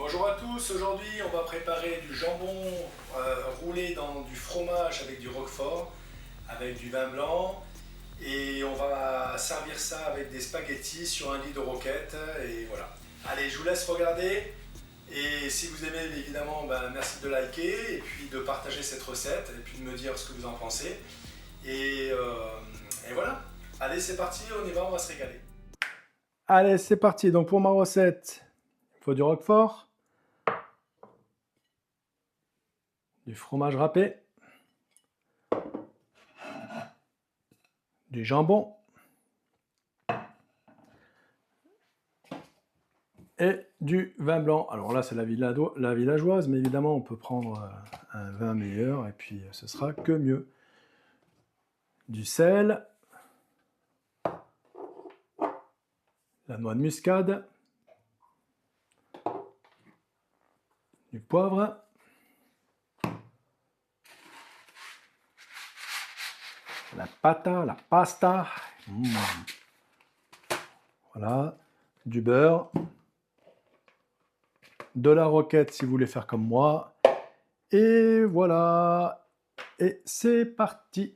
Bonjour à tous, aujourd'hui on va préparer du jambon roulé dans du fromage avec du roquefort, avec du vin blanc et on va servir ça avec des spaghettis sur un lit de roquette et voilà. Allez, je vous laisse regarder et si vous aimez évidemment, merci de liker et puis de partager cette recette et puis de me dire ce que vous en pensez et, et voilà. Allez, c'est parti, on y va, on va se régaler. Allez, c'est parti. Donc pour ma recette, il faut du roquefort, du fromage râpé, du jambon et du vin blanc. Alors là, c'est la villageoise, mais évidemment, on peut prendre un vin meilleur et puis ce sera que mieux. Du sel, la noix de muscade, du poivre, la pasta, voilà, du beurre, de la roquette si vous voulez faire comme moi, et voilà, et c'est parti.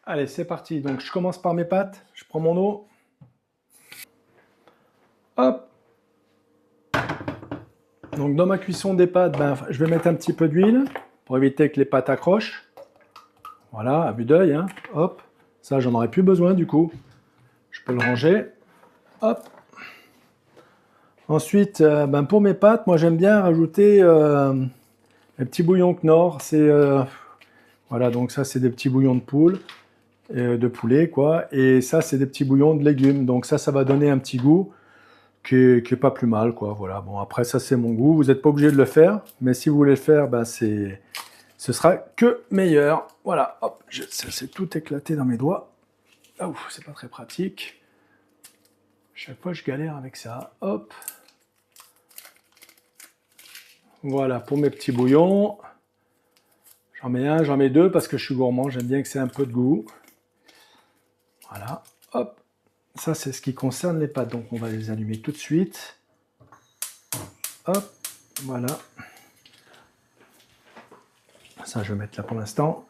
Allez, c'est parti. Donc je commence par mes pâtes, je prends mon eau, hop. Donc dans ma cuisson des pâtes, je vais mettre un petit peu d'huile pour éviter que les pâtes accrochent. Voilà, à vue d'œil, hein. Hop. Ça, j'en aurai plus besoin du coup. Je peux le ranger. Hop. Ensuite, pour mes pâtes, moi j'aime bien rajouter les petits bouillons Knorr. Voilà, donc ça c'est des petits bouillons de poule, de poulet quoi. Et ça c'est des petits bouillons de légumes. Donc ça va donner un petit goût qui est pas plus mal quoi. Voilà. Bon après ça c'est mon goût. Vous n'êtes pas obligé de le faire, mais si vous voulez le faire, ce sera que meilleur. Voilà. Hop, ça c'est tout éclaté dans mes doigts. Ah ouf, c'est pas très pratique. Chaque fois je galère avec ça. Hop. Voilà, pour mes petits bouillons. J'en mets un, j'en mets deux parce que je suis gourmand, j'aime bien que c'est un peu de goût. Voilà, hop. Ça, c'est ce qui concerne les pâtes, donc on va les allumer tout de suite. Hop, voilà. Ça, je vais mettre là pour l'instant.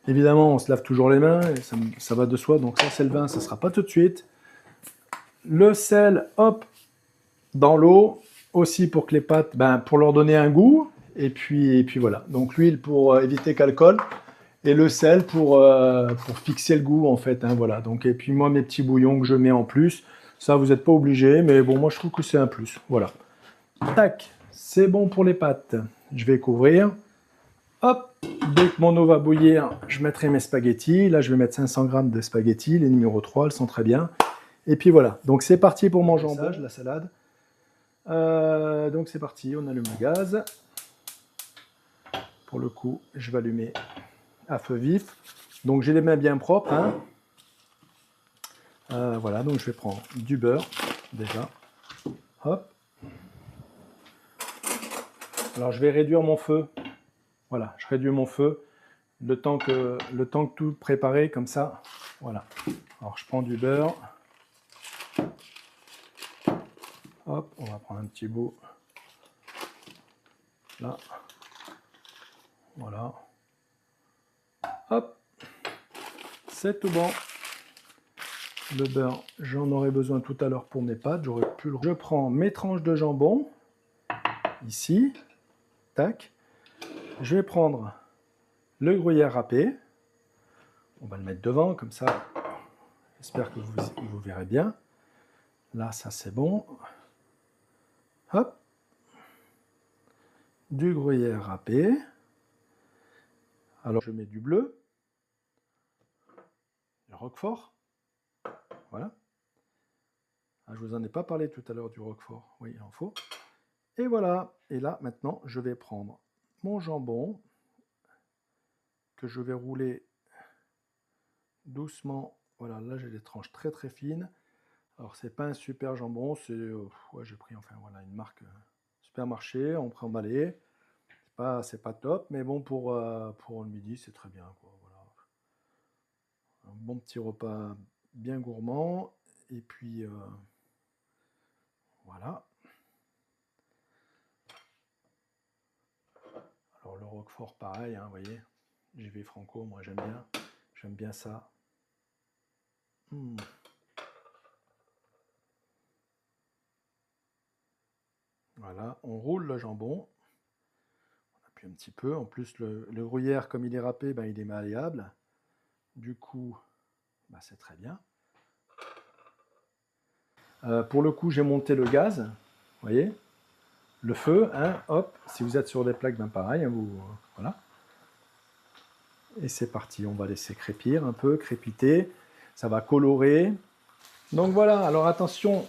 Évidemment, on se lave toujours les mains, et ça va de soi, donc ça, c'est le vin, ça ne sera pas tout de suite. Le sel, hop, dans l'eau, aussi pour que les pâtes, pour leur donner un goût. Et puis voilà. Donc l'huile pour éviter qu'elle colle. Et le sel pour fixer le goût, en fait. Hein, voilà. Donc, et puis moi, mes petits bouillons que je mets en plus. Ça, vous n'êtes pas obligé, mais bon, moi, je trouve que c'est un plus. Voilà. Tac, c'est bon pour les pâtes. Je vais couvrir. Hop, dès que mon eau va bouillir, je mettrai mes spaghettis. Là, je vais mettre 500 g de spaghettis. Les numéro 3, elles sont très bien. Et puis voilà. Donc, c'est parti pour mon jambon, la salade. Donc, c'est parti. On allume le gaz. Pour le coup, je vais allumer à feu vif. Donc j'ai les mains bien propres. Hein. Voilà, donc je vais prendre du beurre déjà. Hop. Alors je vais réduire mon feu. Voilà, je réduis mon feu le temps que tout préparé comme ça. Voilà. Alors je prends du beurre. Hop, on va prendre un petit bout. Là. Voilà. Hop. C'est tout bon. Le beurre, j'en aurai besoin tout à l'heure pour mes pâtes. Je prends mes tranches de jambon. Ici. Tac. Je vais prendre le gruyère râpé. On va le mettre devant, comme ça. J'espère que vous verrez bien. Là, ça c'est bon. Hop. Du gruyère râpé. Alors, je mets du bleu. Du roquefort. Voilà. Ah, je vous en ai pas parlé tout à l'heure du roquefort. Oui, il en faut. Et voilà. Et là, maintenant, je vais prendre mon jambon que je vais rouler doucement. Voilà, là, j'ai des tranches très très fines. Alors, c'est pas un super jambon. C'est, ouais, j'ai pris enfin voilà une marque supermarché. On prend emballé. C'est pas top, mais bon, pour le midi, c'est très bien. Quoi, voilà. Un bon petit repas bien gourmand. Et puis, voilà. Roquefort, pareil, hein, vous voyez. J'y vais franco, moi j'aime bien ça. Voilà, on roule le jambon. On appuie un petit peu. En plus, le gruyère, comme il est râpé, ben, il est malléable. Du coup, ben, c'est très bien. Pour le coup, j'ai monté le gaz. Vous voyez, le feu, hein, hop. Si vous êtes sur des plaques, ben pareil, hein, voilà. Et c'est parti. On va laisser crépir un peu, crépiter. Ça va colorer. Donc voilà. Alors attention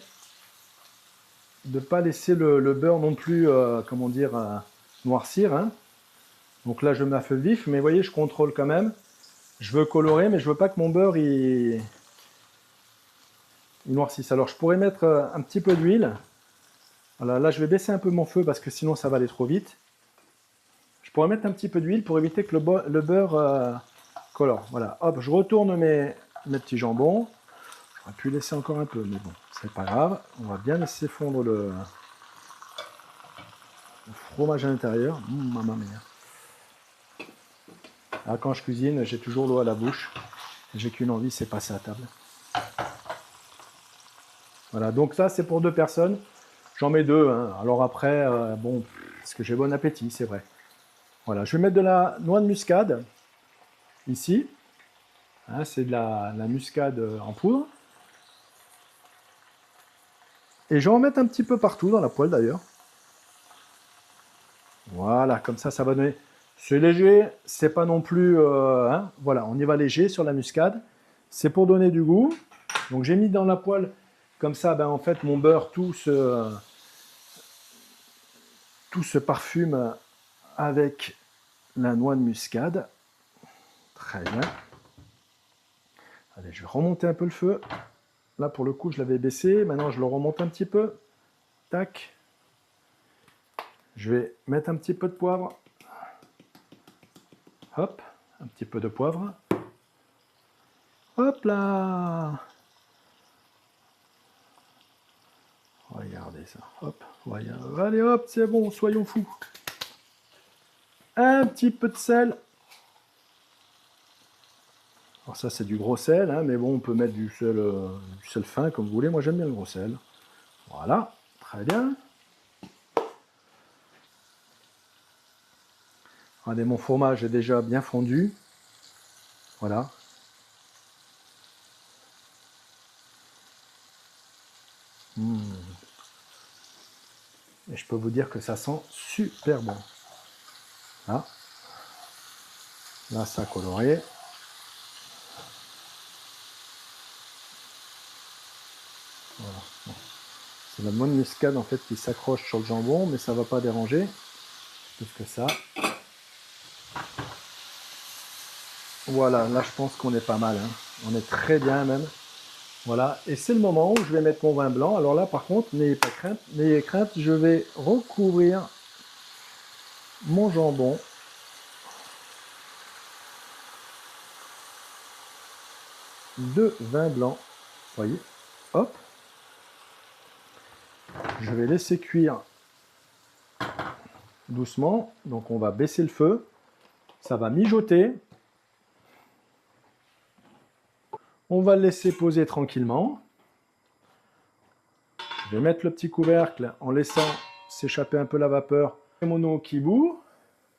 de ne pas laisser le beurre non plus, comment dire, noircir. Hein. Donc là, je mets à feu vif, mais vous voyez, je contrôle quand même. Je veux colorer, mais je veux pas que mon beurre il noircisse. Alors, je pourrais mettre un petit peu d'huile. Voilà, là, je vais baisser un peu mon feu parce que sinon, ça va aller trop vite. Je pourrais mettre un petit peu d'huile pour éviter que le beurre colore. Voilà, hop, je retourne mes petits jambons. J'aurais pu laisser encore un peu, mais bon, c'est pas grave. On va bien laisser fondre le fromage à l'intérieur. Maman mia. Alors, quand je cuisine, j'ai toujours l'eau à la bouche. J'ai qu'une envie, c'est passer à table. Voilà, donc ça, c'est pour 2 personnes. J'en mets 2. Hein. Alors après, bon, parce que j'ai bon appétit, c'est vrai. Voilà, je vais mettre de la noix de muscade, ici. Hein, c'est de la muscade en poudre. Et je vais en mettre un petit peu partout dans la poêle, d'ailleurs. Voilà, comme ça va donner... C'est léger, c'est pas non plus... hein, voilà, on y va léger sur la muscade. C'est pour donner du goût. Donc j'ai mis dans la poêle, comme ça, ben, en fait, mon beurre, tout se parfume avec la noix de muscade. Très bien. Allez, je vais remonter un peu le feu. Là, pour le coup, je l'avais baissé. Maintenant, je le remonte un petit peu. Tac. Je vais mettre un petit peu de poivre. Hop, un petit peu de poivre. Hop là. Regardez ça. Hop, voyons. Allez hop, c'est bon, soyons fous. Un petit peu de sel. Alors ça, c'est du gros sel, hein, mais bon, on peut mettre du sel fin, comme vous voulez. Moi, j'aime bien le gros sel. Voilà, très bien. Regardez, mon fromage est déjà bien fondu. Voilà. Et je peux vous dire que ça sent super bon. Là, là ça a coloré. Voilà. Bon. C'est la noix de muscade en fait qui s'accroche sur le jambon, mais ça ne va pas déranger plus que ça. Voilà, là je pense qu'on est pas mal. Hein. On est très bien même. Voilà, et c'est le moment où je vais mettre mon vin blanc. Alors là par contre, n'ayez pas crainte, je vais recouvrir mon jambon de vin blanc. Vous voyez, hop. Je vais laisser cuire doucement. Donc on va baisser le feu. Ça va mijoter. On va le laisser poser tranquillement. Je vais mettre le petit couvercle en laissant s'échapper un peu la vapeur. Mon eau qui bout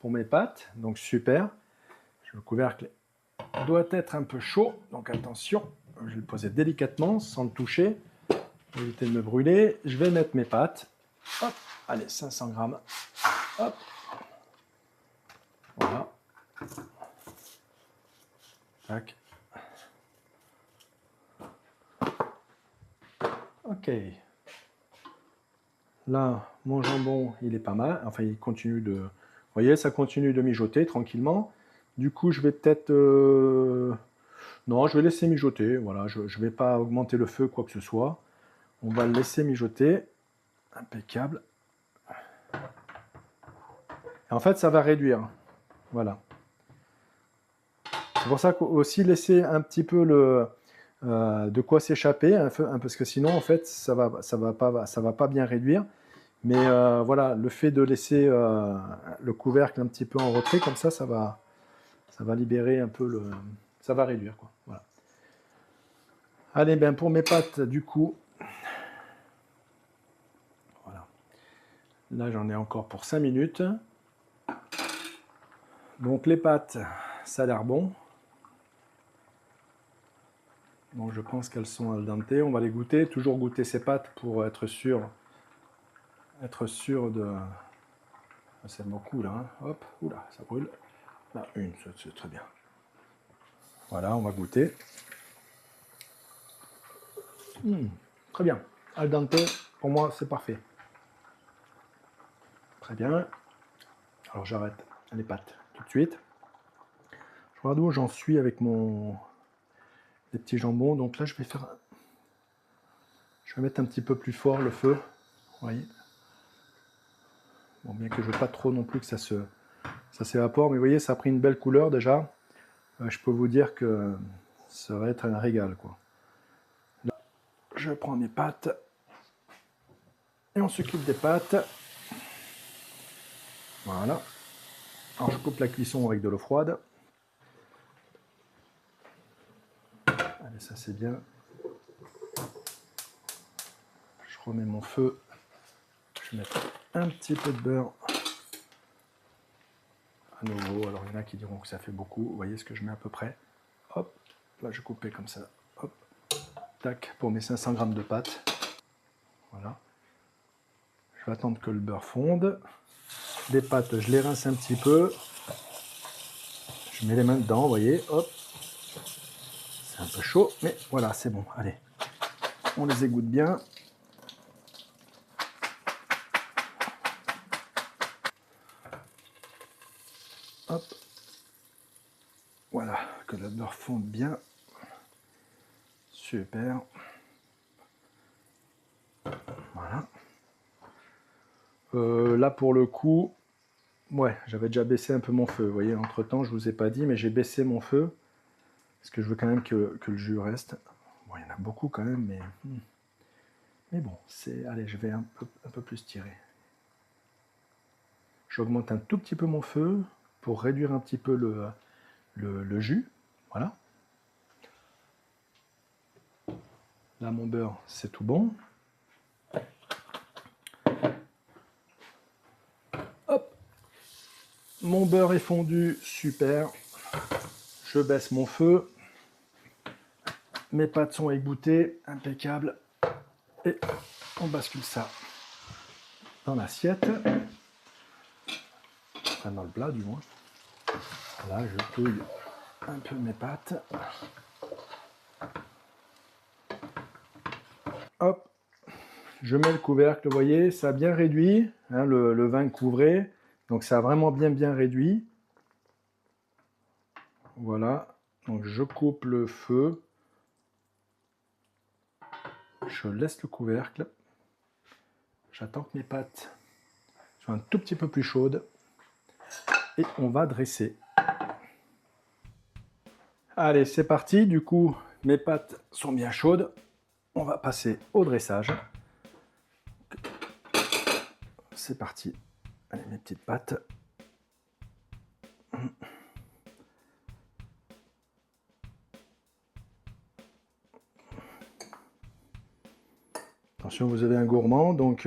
pour mes pâtes. Donc super. Le couvercle doit être un peu chaud. Donc attention. Je vais le poser délicatement sans le toucher. Pour éviter de me brûler. Je vais mettre mes pâtes. Hop. Allez, 500 grammes. Hop. Voilà. Tac. Ok. Là, mon jambon, il est pas mal. Enfin, il continue de... Vous voyez, ça continue de mijoter tranquillement. Du coup, je vais peut-être... Non, je vais laisser mijoter. Voilà, je ne vais pas augmenter le feu, quoi que ce soit. On va le laisser mijoter. Impeccable. Et en fait, ça va réduire. Voilà. C'est pour ça qu'aussi laisser un petit peu de quoi s'échapper, parce que sinon, en fait, ça va pas bien réduire. Mais voilà, le fait de laisser le couvercle un petit peu en retrait, comme ça va libérer un peu le... Ça va réduire, quoi. Voilà. Allez, ben pour mes pâtes, du coup... Voilà. Là, j'en ai encore pour 5 minutes. Donc les pâtes, ça a l'air bon. Donc je pense qu'elles sont al dente. On va les goûter. Toujours goûter ces pâtes pour être sûr de... C'est beaucoup là. Hein. Hop, oula, ça brûle. Là, une, c'est très bien. Voilà, on va goûter. Très bien. Al dente, pour moi, c'est parfait. Très bien. Alors j'arrête les pâtes tout de suite. Je regarde où j'en suis avec les petits jambons. Donc là, je vais mettre un petit peu plus fort le feu. Vous voyez. Bon, bien que je ne veux pas trop non plus que ça s'évapore, mais vous voyez, ça a pris une belle couleur déjà. Je peux vous dire que ça va être un régal, quoi. Là, je prends mes pâtes et on s'occupe des pâtes. Voilà. Alors je coupe la cuisson avec de l'eau froide. Allez, ça c'est bien. Je remets mon feu. Je vais mettre un petit peu de beurre. À nouveau, alors il y en a qui diront que ça fait beaucoup. Vous voyez ce que je mets à peu près. Hop, là je coupais comme ça. Hop, tac, pour mes 500 g de pâtes. Voilà. Je vais attendre que le beurre fonde. Les pâtes, je les rince un petit peu. Je mets les mains dedans, vous voyez, hop. C'est un peu chaud, mais voilà, c'est bon. Allez, on les égoutte bien. Hop. Voilà, que le beurre fonde bien. Super. Voilà. Là, pour le coup, ouais, j'avais déjà baissé un peu mon feu. Vous voyez, entre temps, je vous ai pas dit, mais j'ai baissé mon feu. Parce que je veux quand même que le jus reste. Bon, il y en a beaucoup quand même, mais bon, allez, je vais un peu plus tirer. J'augmente un tout petit peu mon feu pour réduire un petit peu le jus. Voilà. Là, mon beurre, c'est tout bon. Hop. Mon beurre est fondu, super. Je baisse mon feu. Mes pâtes sont égouttées, impeccable. Et on bascule ça dans l'assiette. Enfin, dans le plat, du moins. Là, je touille un peu mes pâtes. Hop. Je mets le couvercle, vous voyez, ça a bien réduit. Hein, le vin couvré. Donc, ça a vraiment bien réduit. Voilà. Donc, je coupe le feu. Je laisse le couvercle. J'attends que mes pâtes soient un tout petit peu plus chaudes. Et on va dresser. Allez, c'est parti. Du coup, mes pâtes sont bien chaudes. On va passer au dressage. C'est parti. Allez, mes petites pâtes. Attention, vous avez un gourmand, donc...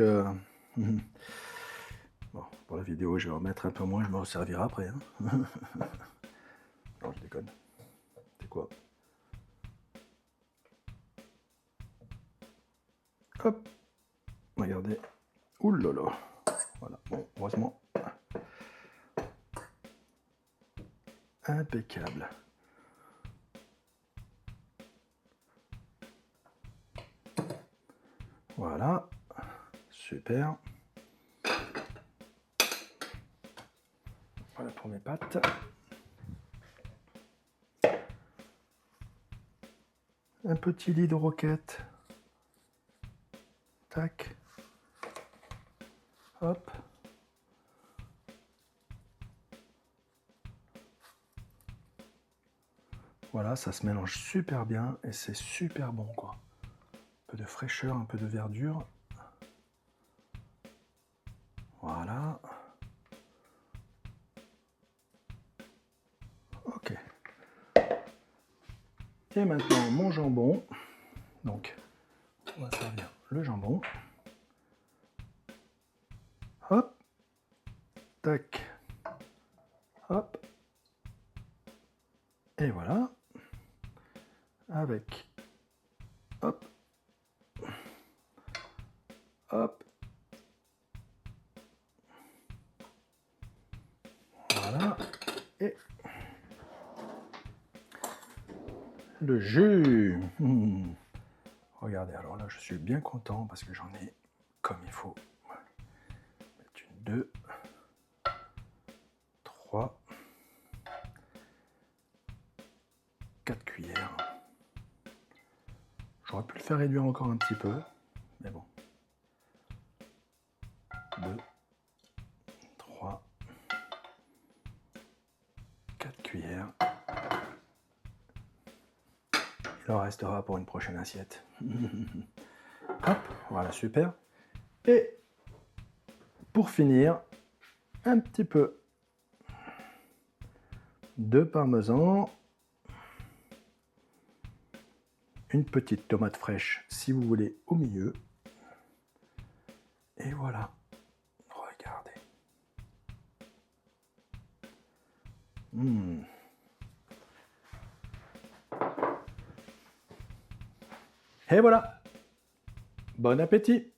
Bon, pour la vidéo, je vais en mettre un peu moins, je m'en servirai après. Hein. Non, je déconne. C'est quoi? Hop. Regardez. Ouh là là. Voilà, bon, heureusement. Impeccable. Voilà. Super. Voilà pour mes pâtes. Un petit lit de roquette. Tac. Hop. Voilà, ça se mélange super bien et c'est super bon, quoi. Un peu de fraîcheur, un peu de verdure. Voilà. Ok. Et maintenant mon jambon. Donc, on va servir le jambon. Hop. Tac. Hop. Et voilà. Avec. Hop. Hop. Voilà. Et le jus. Regardez, alors là, je suis bien content parce que j'en ai comme il faut. Une, 2, 3, 4 cuillères. J'aurais pu le faire réduire encore un petit peu, mais bon. 2, 3, 4 cuillères. Il en restera pour une prochaine assiette. Hop, voilà, super. Et pour finir, un petit peu de parmesan. Une petite tomate fraîche, si vous voulez, au milieu. Et voilà. Regardez. Et voilà. Bon appétit!